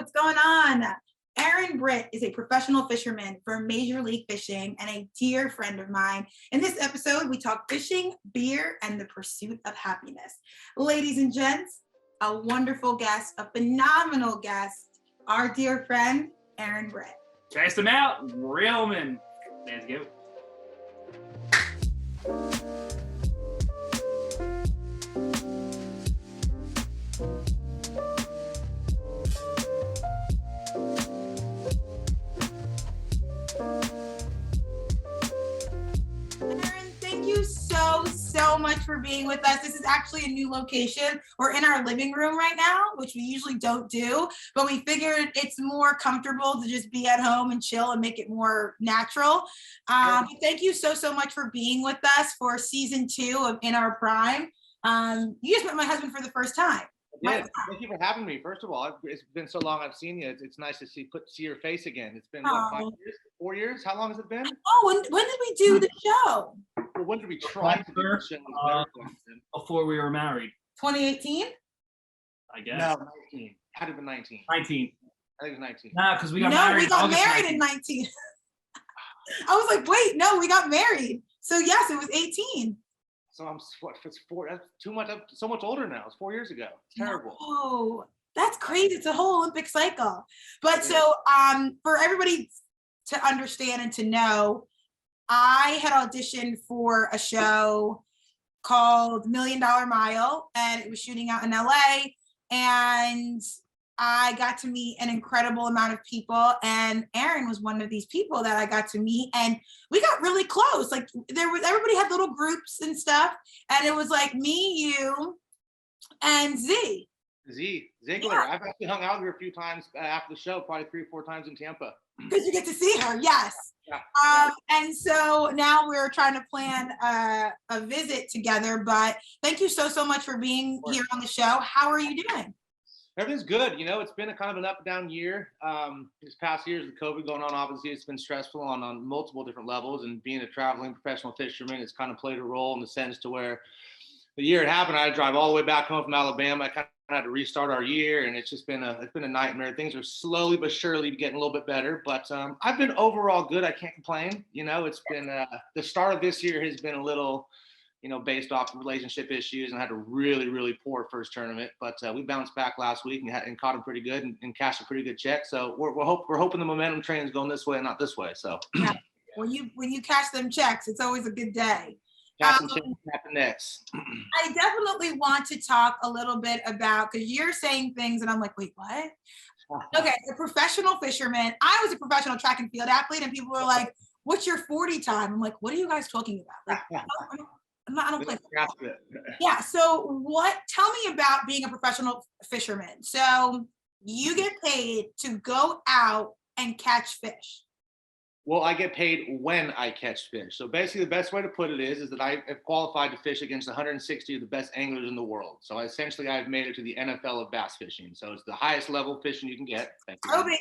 What's going on? Britt is a professional fisherman for Major League Fishing and a dear friend of mine. In this episode, we talk fishing, beer, and the pursuit of happiness. Ladies and gents, a wonderful guest, a phenomenal guest, our dear friend, Britt. Test them out, reel them in. Let's go. So much for being with us. This is actually a new location. We're in our living room right now, which we usually don't do, but we figured it's more comfortable to just be at home and chill and make it more natural. But thank you so much for being with us for season 2 of In Our Prime. You just met my husband for the first time. Yeah, thank you for having me. First of all, it's been so long I've seen you. It's nice to see your face again. It's been what, 5 years, 4 years? How long has it been? Oh, when did we do the show? Well, when did we try to do the show? Before we were married. 2018? I guess. No, 19. Had to have been 19. 19. I think it was 19. Nah, because we got married. No, we got married in 19. I was like, wait, no, we got married. So yes, it was 18. So I'm it's 4. That's too much. I'm so much older now. It's 4 years ago. It's terrible. Oh, that's crazy. It's a whole Olympic cycle. But so for everybody to understand and to know, I had auditioned for a show called $1 Million Mile, and it was shooting out in LA. And I got to meet an incredible amount of people, and Aaron was one of these people that I got to meet, and we got really close. Like everybody had little groups and stuff, and it was like me, you, and Ziegler. Yeah. I've actually hung out with her a few times after the show, probably 3 or 4 times in Tampa. Because you get to see her, yes. Yeah. And so now we're trying to plan a visit together, but thank you so much for being here on the show. How are you doing? Everything's good. You know, it's been a kind of an up and down year. These past years with COVID going on, obviously it's been stressful on multiple different levels, and being a traveling professional fisherman, it's kind of played a role in the sense to where the year it happened, I had to drive all the way back home from Alabama. I kind of had to restart our year, and it's been a nightmare. Things are slowly but surely getting a little bit better, but I've been overall good. I can't complain. You know, it's been the start of this year has been a little, based off of relationship issues, and had a really poor first tournament. But we bounced back last week and caught them pretty good and cashed a pretty good check. So we're hoping the momentum train is going this way and not this way. So yeah. When you cash them checks, it's always a good day. Cash some checks happen next. I definitely want to talk a little bit about, because you're saying things and I'm like, wait, what? Okay, a professional fisherman. I was a professional track and field athlete, and people were like, what's your 40 time? I'm like, what are you guys talking about? Like, I don't play football. Yeah. So tell me about being a professional fisherman. So you get paid to go out and catch fish. Well, I get paid when I catch fish. So basically the best way to put it is that I have qualified to fish against 160 of the best anglers in the world. So essentially I've made it to the NFL of bass fishing. So it's the highest level fishing you can get. Thank you.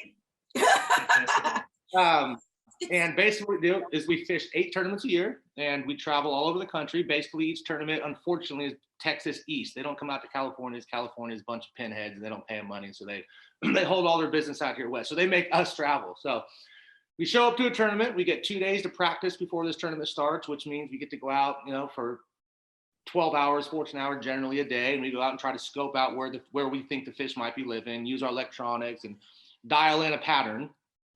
And basically what we do is we fish 8 tournaments a year, and we travel all over the country. Basically each tournament, unfortunately, is Texas East. They don't come out to California. California's a bunch of pinheads, and they don't pay them money. So they hold all their business out here west. So they make us travel. So we show up to a tournament. We get 2 days to practice before this tournament starts, which means we get to go out, for 12 hours, 14 hours, generally a day. And we go out and try to scope out where we think the fish might be living, use our electronics, and dial in a pattern.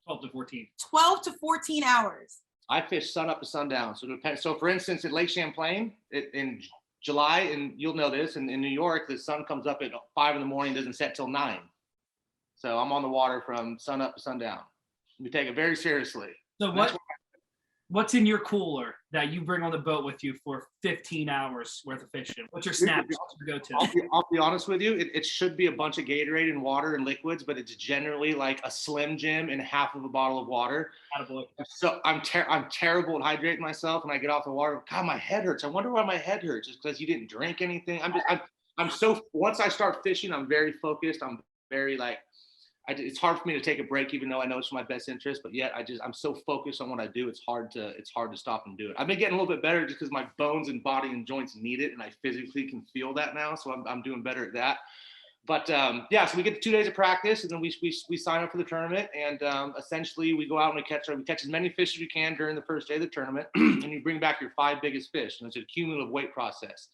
12 to 14. 12 to 14 hours. I fish sun up to sundown. So it depends. So for instance, at Lake Champlain in July, and you'll know this, in New York, the sun comes up at 5 in the morning, doesn't set till 9. So I'm on the water from sun up to sundown. We take it very seriously. So what's in your cooler that you bring on the boat with you for 15 hours worth of fishing? What's your snack? I'll be honest with you. It should be a bunch of Gatorade and water and liquids, but it's generally like a Slim Jim and half of a bottle of water. Attaboy. So I'm terrible at hydrating myself when I get off the water. God, my head hurts. I wonder why my head hurts. Just because you didn't drink anything. Once I start fishing, I'm very focused. I'm very it's hard for me to take a break, even though I know it's for my best interest, but yet I'm so focused on what I do. It's hard to stop and do it. I've been getting a little bit better just because my bones and body and joints need it, and I physically can feel that now. So I'm doing better at that. But yeah, so we get 2 days of practice, and then we sign up for the tournament, and essentially we go out and we catch as many fish as we can during the first day of the tournament, and you bring back your 5 biggest fish, and it's a cumulative weight process.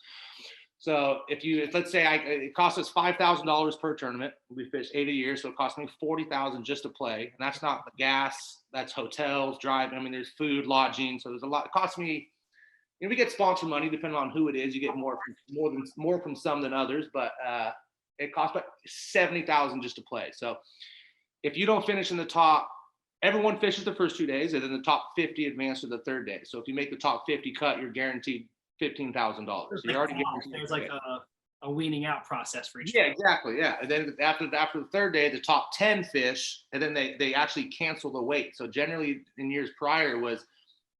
So if let's say it costs us $5,000 per tournament, we fish 8 a year, so it costs me $40,000 just to play, and that's not the gas, that's hotels, driving. I mean, there's food, lodging, so there's a lot. It costs me. You know, we get sponsor money depending on who it is. You get more from some than others, but it costs about $70,000 just to play. So if you don't finish in the top, everyone fishes the first 2 days, and then the top 50 advance to the third day. So if you make the top 50 cut, you're guaranteed $15,000. So you're already guaranteed. There's like a weaning out process for each. Yeah, exactly. Yeah, and then after the third day, the top 10 fish, and then they actually cancel the weight. So generally in years prior was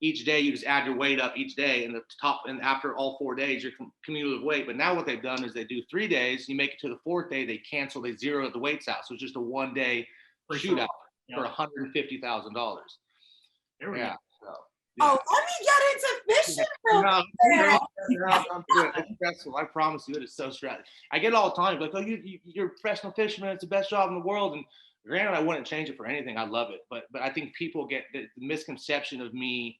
each day you just add your weight up each day, and after all 4 days your cumulative weight. But now what they've done is they do 3 days, you make it to the 4th day, they zero the weights out. So it's just a 1 day shootout for $150,000. There we Yeah. go. So, Oh, let me get into fishing real no, quick. I'm good. It's stressful. I promise you, it is so stressful. I get it all the time. Like, oh, you're a professional fisherman. It's the best job in the world. And granted, I wouldn't change it for anything. I love it. But I think people get the misconception of me,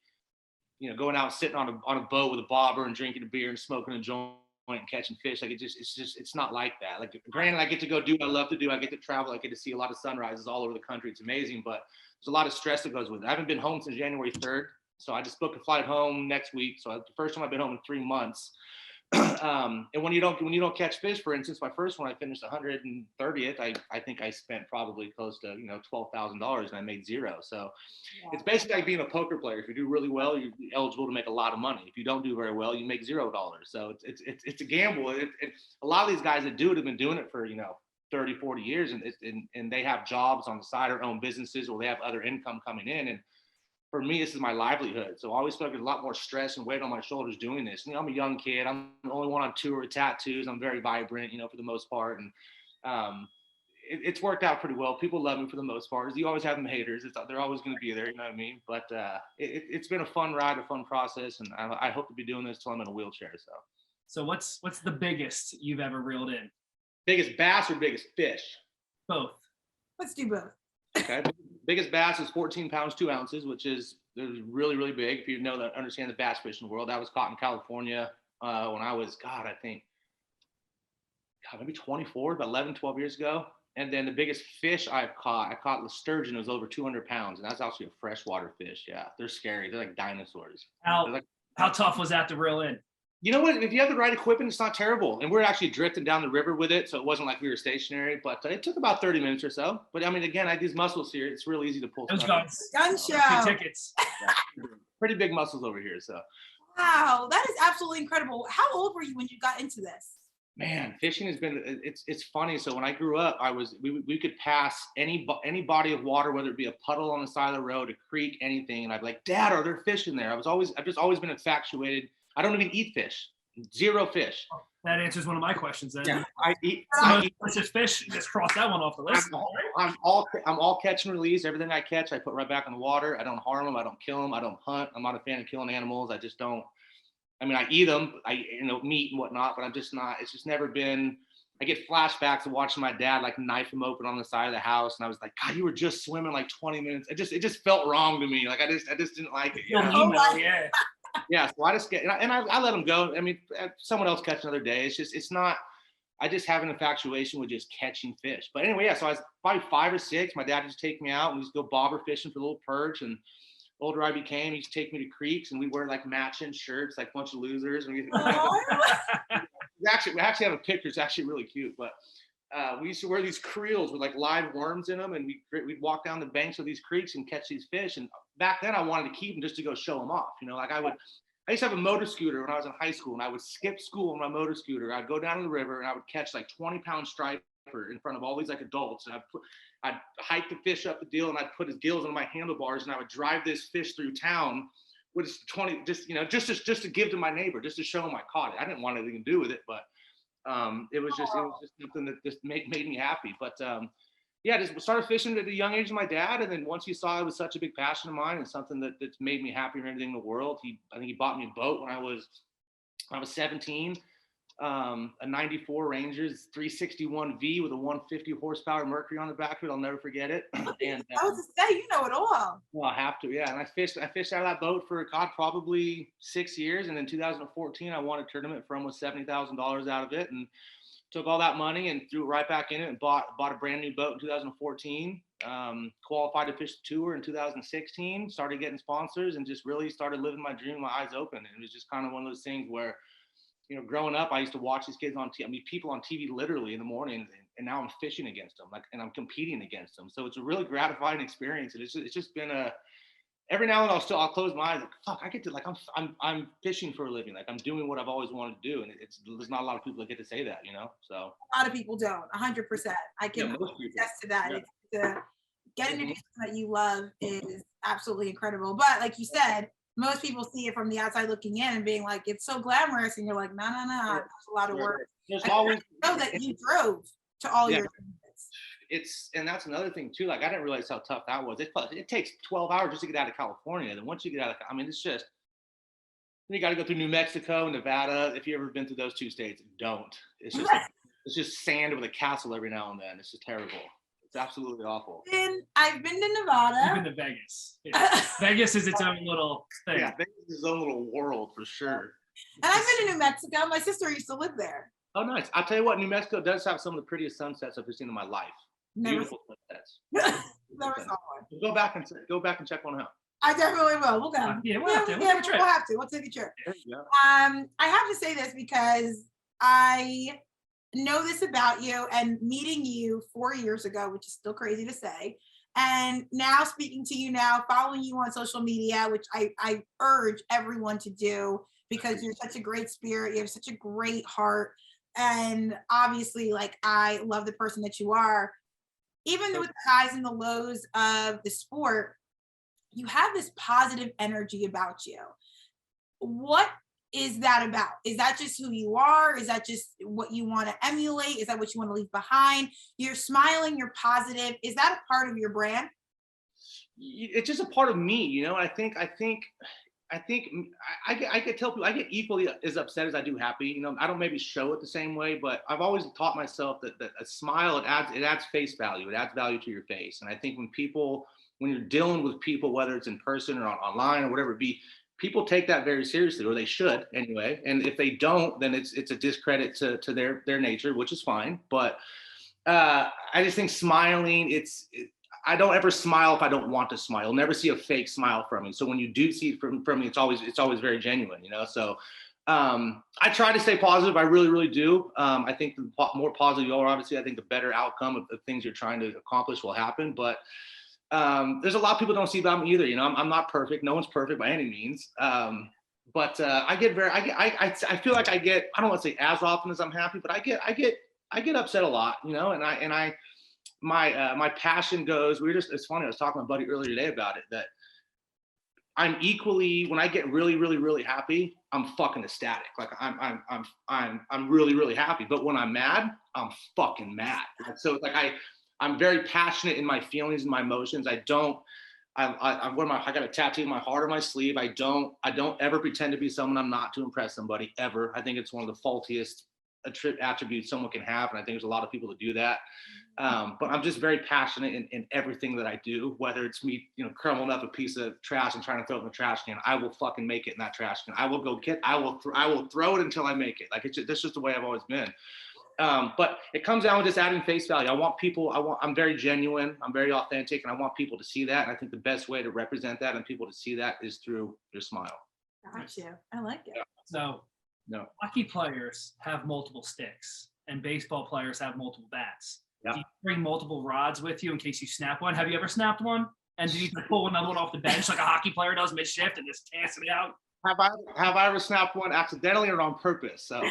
you know, going out sitting on a boat with a bobber and drinking a beer and smoking a joint and catching fish. Like it's not like that. Like, granted, I get to go do what I love to do. I get to travel. I get to see a lot of sunrises all over the country. It's amazing, but there's a lot of stress that goes with it. I haven't been home since January 3rd. So I just booked a flight home next week. So it's the first time I've been home in 3 months. And when you don't catch fish, for instance, my first one, I finished 130th. I think I spent probably close to $12,000, and I made zero. So it's basically like being a poker player. If you do really well, you're eligible to make a lot of money. If you don't do very well, you make $0. So it's a gamble. A lot of these guys that do it have been doing it for 30, 40 years, and they have jobs on the side or own businesses, or they have other income coming in. And for me, this is my livelihood. So I always feel like there's a lot more stress and weight on my shoulders doing this. I'm a young kid. I'm the only one on tour with tattoos. I'm very vibrant, for the most part. And it's worked out pretty well. People love me for the most part. You always have them haters. They're always going to be there. You know what I mean? But it's been a fun ride, a fun process. And I hope to be doing this till I'm in a wheelchair. So what's the biggest you've ever reeled in? Biggest bass or biggest fish? Both. Let's do both. Okay. Biggest bass is 14 pounds, 2 ounces, which is really, really big. If you understand the bass fishing world, that was caught in California when I was, maybe 24, about 11, 12 years ago. And then the biggest fish I caught the sturgeon. It was over 200 pounds. And that's actually a freshwater fish. Yeah, they're scary. They're like dinosaurs. How tough was that to reel in? You know what? If you have the right equipment, it's not terrible. And we're actually drifting down the river with it, so it wasn't like we were stationary. But it took about 30 minutes or so. But I mean, again, I had these muscles here. It's real easy to pull. Those guns. Gun show. Tickets. Pretty big muscles over here. So. Wow, that is absolutely incredible. How old were you when you got into this? Man, fishing has been. It's funny. So when I grew up, we could pass any body of water, whether it be a puddle on the side of the road, a creek, anything, and I'd be like, Dad, are there fish in there? I've just always been infatuated. I don't even eat fish. Zero fish. That answers one of my questions then. Yeah, I eat fish. Just cross that one off the list. I'm all catch and release. Everything I catch, I put right back in the water. I don't harm them. I don't kill them. I don't hunt. I'm not a fan of killing animals. I just don't. I mean, I eat them. Meat and whatnot, but I'm just not. It's just never been. I get flashbacks of watching my dad like knife him open on the side of the house, and I was like, God, you were just swimming like 20 minutes. It just felt wrong to me. Like I just didn't like it. Yeah. Yeah, so I just get, and I let them go. I mean, someone else catch another day. It's not, I just have an infatuation with just catching fish. But anyway, yeah, so I was probably 5 or 6. My dad used to take me out and we used to go bobber fishing for little perch. And the older I became, he used to take me to creeks and we wear like matching shirts, like a bunch of losers. And we actually have a picture. It's actually really cute. But we used to wear these creels with like live worms in them. And we'd walk down the banks of these creeks and catch these fish. And back then I wanted to keep them just to go show them off. I used to have a motor scooter when I was in high school, and I would skip school on my motor scooter. I'd go down to the river and I would catch like 20-pound striper in front of all these like adults. And I'd hike the fish up the deal and I'd put his gills on my handlebars and I would drive this fish through town with 20, just to give to my neighbor, just to show him I caught it. I didn't want anything to do with it, but it was just something that just made me happy. But yeah, just started fishing at a young age with my dad, and then once he saw it was such a big passion of mine and something that's made me happier than anything in the world, I think he bought me a boat when I was 17. a 94 Rangers 361V with a 150 horsepower Mercury on the back of it. I'll never forget it. And I was to say, you know it all. well, I have to, yeah. And I fished out of that boat for God probably 6 years, and in 2014 I won a tournament for almost $70,000 out of it, and took all that money and threw it right back in it and bought a brand new boat in 2014. Qualified to fish the tour in 2016. Started getting sponsors and just really started living my dream, my eyes open. And it was just kind of one of those things where, you know, growing up, I used to watch these kids on TV. I mean, people on TV literally in the morning, and now I'm fishing against them, like, and I'm competing against them. So it's a really gratifying experience. And it's just been every now and then I'll close my eyes, like, fuck, I get to, like, I'm fishing for a living. Like, I'm doing what I've always wanted to do. And there's not a lot of people that get to say that, you know? So A lot of people don't, 100%. I can most people. attest to that. Yeah. Getting to do something that you love is absolutely incredible. But like you said, most people see it from the outside looking in and being like, it's so glamorous. And you're like, no, there's a lot of work. There's I always know that you drove to all Yeah. your tournaments. And that's another thing too. Like, I didn't realize how tough that was. It takes 12 hours just to get out of California. Then once you get out of, I mean, it's just, you got to go through New Mexico, Nevada. If you've ever been to those two states, don't. It's just it's just sand with a castle every now and then. It's just terrible. It's absolutely awful. I've been to You've Nevada. been to Vegas. Yeah. Vegas is its own little thing. Yeah, Vegas is its own little world for sure. And I've been to New Mexico. My sister used to live there. Oh, nice. I'll tell you what, New Mexico does have some of the prettiest sunsets I've ever seen in my life. Never, Beautiful sunsets. never saw one. Go back and check one out. I definitely will. We'll go. Yeah, we'll have to. We'll take a trip. We'll have to. We'll take a trip. There you go. I have to say this because I know this about you, and meeting you 4 years ago, which is still crazy to say, and now speaking to you now, following you on social media, which I urge everyone to do because you're such a great spirit, you have such a great heart, and obviously, like, I love the person that you are. Even with the highs and the lows of the sport, you have this positive energy about you. What is that about? Is that just who you are? Is that just what you want to emulate? Is that what you want to leave behind? You're smiling, you're positive. Is that a part of your brand? It's just a part of me, you know. I think I get tell people I get equally as upset as I do happy. You know, I don't maybe show it the same way, but I've always taught myself that a smile, it adds face value. It adds value to your face. And I think when you're dealing with people, whether it's in person or online or whatever it be, people take that very seriously, or they should anyway. And if they don't, then it's a discredit to their nature, which is fine. But I just think smiling, I don't ever smile if I don't want to smile. You'll never see a fake smile from me. So when you do see it from me, it's always very genuine, you know? So I try to stay positive. I really, really do. I think the more positive you are, obviously, I think the better outcome of the things you're trying to accomplish will happen. But there's a lot of people don't see about me either. You know, I'm not perfect. No one's perfect by any means. But I feel like I don't want to say as often as I'm happy, but I get upset a lot, you know, and my passion goes, it's funny. I was talking to my buddy earlier today about it, that I'm equally, when I get really, really, really happy, I'm fucking ecstatic. Like I'm really, really happy. But when I'm mad, I'm fucking mad. So it's like, I'm very passionate in my feelings and my emotions. I got a tattoo in my heart or my sleeve. I don't ever pretend to be someone I'm not to impress somebody ever. I think it's one of the faultiest attributes someone can have. And I think there's a lot of people that do that. But I'm just very passionate in everything that I do, whether it's me, you know, crumbling up a piece of trash and trying to throw it in the trash can. I will fucking make it in that trash can. I will throw it until I make it. Like, that's just the way I've always been. But it comes down to just adding face value. I'm very genuine. I'm very authentic, and I want people to see that. And I think the best way to represent that and people to see that is through your smile. Got you. I like it. Yeah. So, no. Hockey players have multiple sticks, and baseball players have multiple bats. Yeah. Do you bring multiple rods with you in case you snap one? Have you ever snapped one? And do you pull another one off the bench like a hockey player does mid-shift and just cast it out? Have I ever snapped one accidentally or on purpose? So,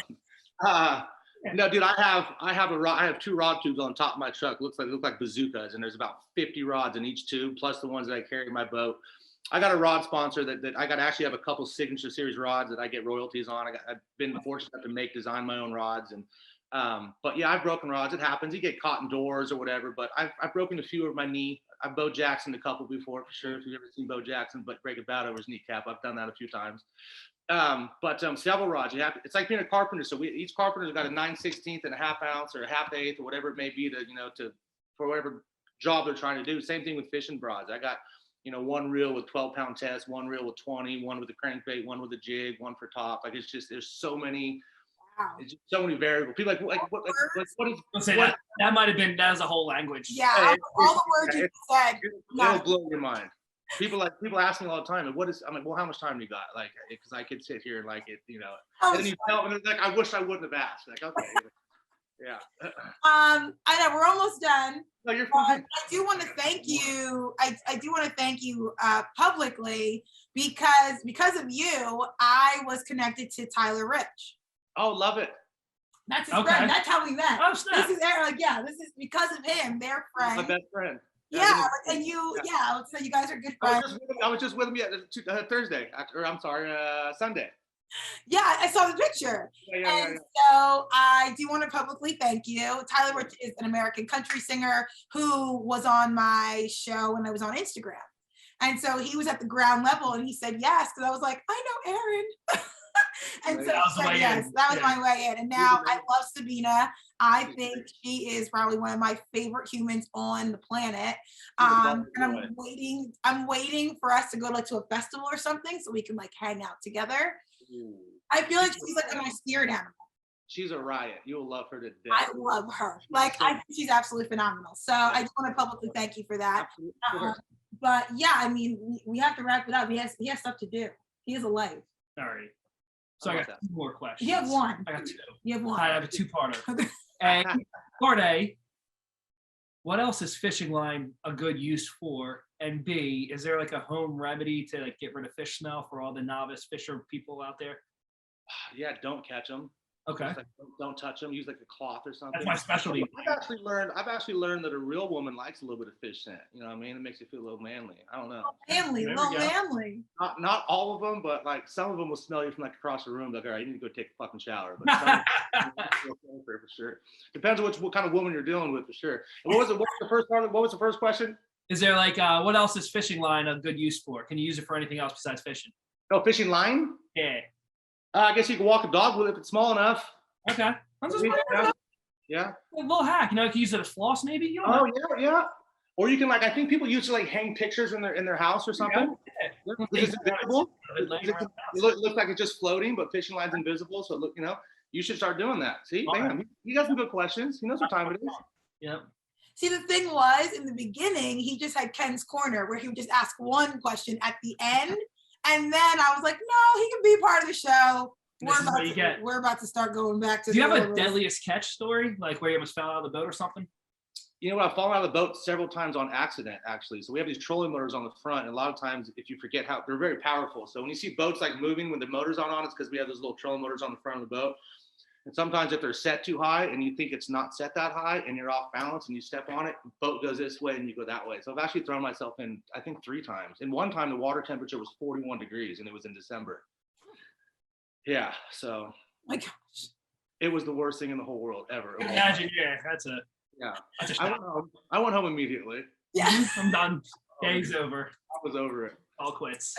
no, dude, I have 2 rod tubes on top of my truck. Look like bazookas, and there's about 50 rods in each tube, plus the ones that I carry in my boat. I got a rod sponsor that I got to actually have a couple signature series rods that I get royalties on. I've been fortunate to design my own rods, and but yeah, I've broken rods. It happens. You get caught in doors or whatever. But I've broken a few over my knee. I've Bo Jacksoned a couple before, for sure. If you've ever seen Bo Jackson, but break a bat over his kneecap, I've done that a few times. Several rods. It's like being a carpenter. So each carpenter's got a 9/16 and a half ounce or a half eighth or whatever it may be for whatever job they're trying to do. Same thing with fishing rods. I got, one reel with 12-pound test, one reel with 20, one with a crankbait, one with a jig, one for top. Like it's just there's so many. Wow. It's just so many variables. People that might have been that was a whole language. Yeah, all the words you said. It'll blow your mind. People ask me all the time, I'm like, well, how much time do you got? Like, because I could sit here and like it, and then you tell me like, I wish I wouldn't have asked. Like, okay, yeah. I know we're almost done. No, you're fine. I do want to thank you. I do want to thank you publicly because of you, I was connected to Tyler Rich. Oh, love it. That's his friend. That's how we met. Oh, snap. This is because of him. They're friends. My best friend. Yeah, and you, so you guys are good friends. I was just with him Thursday, or I'm sorry, Sunday. Yeah, I saw the picture. Yeah. So I do want to publicly thank you. Tyler Rich is an American country singer who was on my show when I was on Instagram. And so he was at the ground level and he said yes, because I was like, I know Aaron. And so that was, that was my way in. And now I love Sabina. I think she is probably one of my favorite humans on the planet. And I'm waiting for us to go to a festival or something so we can like hang out together. I feel like she's like my spirit animal. She's a riot. You'll love her to death. I love her. Like I think she's absolutely phenomenal. So I just want to publicly thank you for that. But yeah, I mean, we have to wrap it up. He has stuff to do. He has a life. All right. So I got two more questions. You have one. I got two. You have one. I have a two-parter. And part A, what else is fishing line a good use for? And B, is there like a home remedy to like get rid of fish smell for all the novice fisher people out there? Yeah, don't catch them. Okay. Like, don't touch them. Use like a cloth or something. That's my specialty. I've actually learned that a real woman likes a little bit of fish scent. You know what I mean? It makes you feel a little manly. I don't know. Manly. Not all of them, but like some of them will smell you from like across the room. Like, all right, you need to go take a fucking shower. But some for sure. Depends on what kind of woman you're dealing with, for sure. And what was the first question? Is there like what else is fishing line a good use for? Can you use it for anything else besides fishing? Oh, fishing line? Yeah. I guess you can walk a dog with it if it's small enough. Okay. Yeah. A little hack. You can use it as floss maybe. Yeah. Or you can I think people use it to like hang pictures in their house or something. Yeah. It's invisible. It looks like it's just floating, but fishing line's invisible. So look, you should start doing that. See, bam, he got some good questions. He knows what time it is. Yeah. See, the thing was, in the beginning, he just had Ken's Corner where he would just ask one question at the end. And then I was like, no, he can be part of the show. We're about to start going back to Do you have a deadliest catch story? Like where you almost fell out of the boat or something? You know what? I've fallen out of the boat several times on accident, actually. So we have these trolling motors on the front. And a lot of times, if you forget how, they're very powerful. So when you see boats like moving when the motor's on, it's because we have those little trolling motors on the front of the boat. And sometimes if they're set too high and you think it's not set that high and you're off balance and you step on it, the boat goes this way and you go that way. So I've actually thrown myself in, I think 3 times. And one time the water temperature was 41 degrees and it was in December. Yeah, so. My gosh. It was the worst thing in the whole world ever. Imagine, that's a. Yeah. I went home immediately. Yeah. I'm done. Day's over. I was over it. All quits.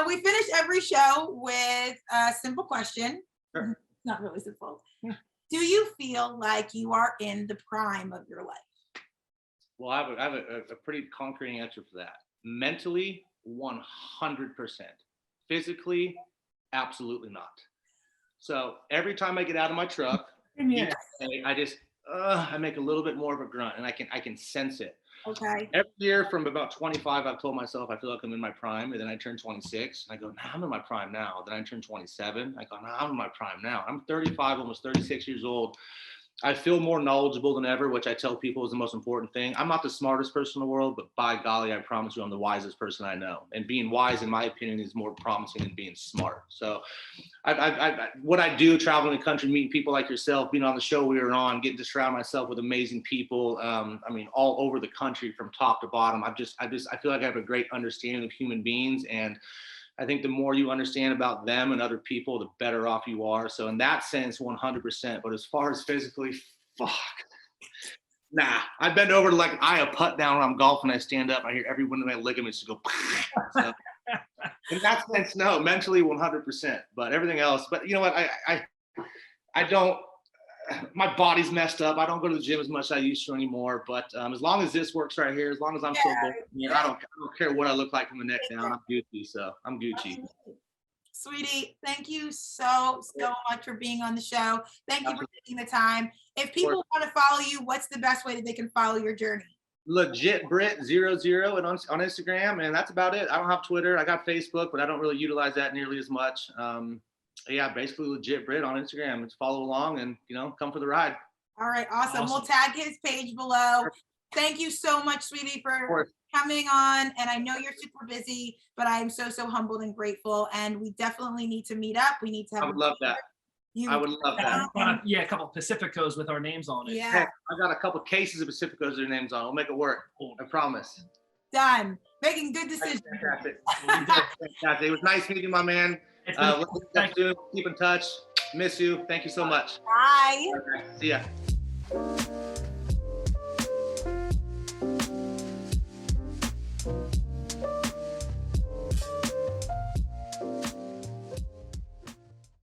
We finish every show with a simple question. Sure. Not really simple. Do you feel like you are in the prime of your life? Well, I have a pretty concrete answer for that. Mentally, 100%. Physically, absolutely not. So every time I get out of my truck, I make a little bit more of a grunt, and I can sense it. Okay. Every year from about 25, I've told myself I feel like I'm in my prime, and then I turn 26, and I go, nah, I'm in my prime now. Then I turn 27, I go, nah, I'm in my prime now. I'm 35, almost 36 years old. I feel more knowledgeable than ever, which I tell people is the most important thing. I'm not the smartest person in the world, but by golly, I promise you I'm the wisest person I know. And being wise, in my opinion, is more promising than being smart. So what I do, traveling the country, meeting people like yourself, being on the show we were on, getting to surround myself with amazing people, all over the country from top to bottom. I feel like I have a great understanding of human beings, and I think the more you understand about them and other people, the better off you are. So in that sense, 100%. But as far as physically, fuck. Nah, I bend over to like eye a putt down when I'm golfing. I stand up. I hear every one of my ligaments go. So, In that sense, no. Mentally, 100%. But everything else. But you know what? I don't. My body's messed up. I don't go to the gym as much as I used to anymore. But as long as this works right here, as long as I'm still going, I don't care what I look like from the neck down. I'm Gucci. So I'm Gucci. Sweetie, thank you so much for being on the show. Thank you for taking the time. If people want to follow you, what's the best way that they can follow your journey? Legit Britt 00 and on Instagram, and that's about it. I don't have Twitter. I got Facebook, but I don't really utilize that nearly as much. Yeah, basically Legit Britt on Instagram. Just follow along and come for the ride. All right, awesome. We'll tag his page below. Thank you so much, sweetie, for coming on. And I know you're super busy, but I am so humbled and grateful. And we definitely need to meet up. We need to have. I would love that. I would love that. Yeah, a couple of Pacificos with our names on it. Yeah. Hey, I got a couple cases of Pacificos with their names on. We'll make it work. I promise. Done. Making good decisions. Fantastic. Fantastic. It was nice meeting you, my man. Let's keep in touch. Miss you. Thank you so much. Bye. Okay. See ya.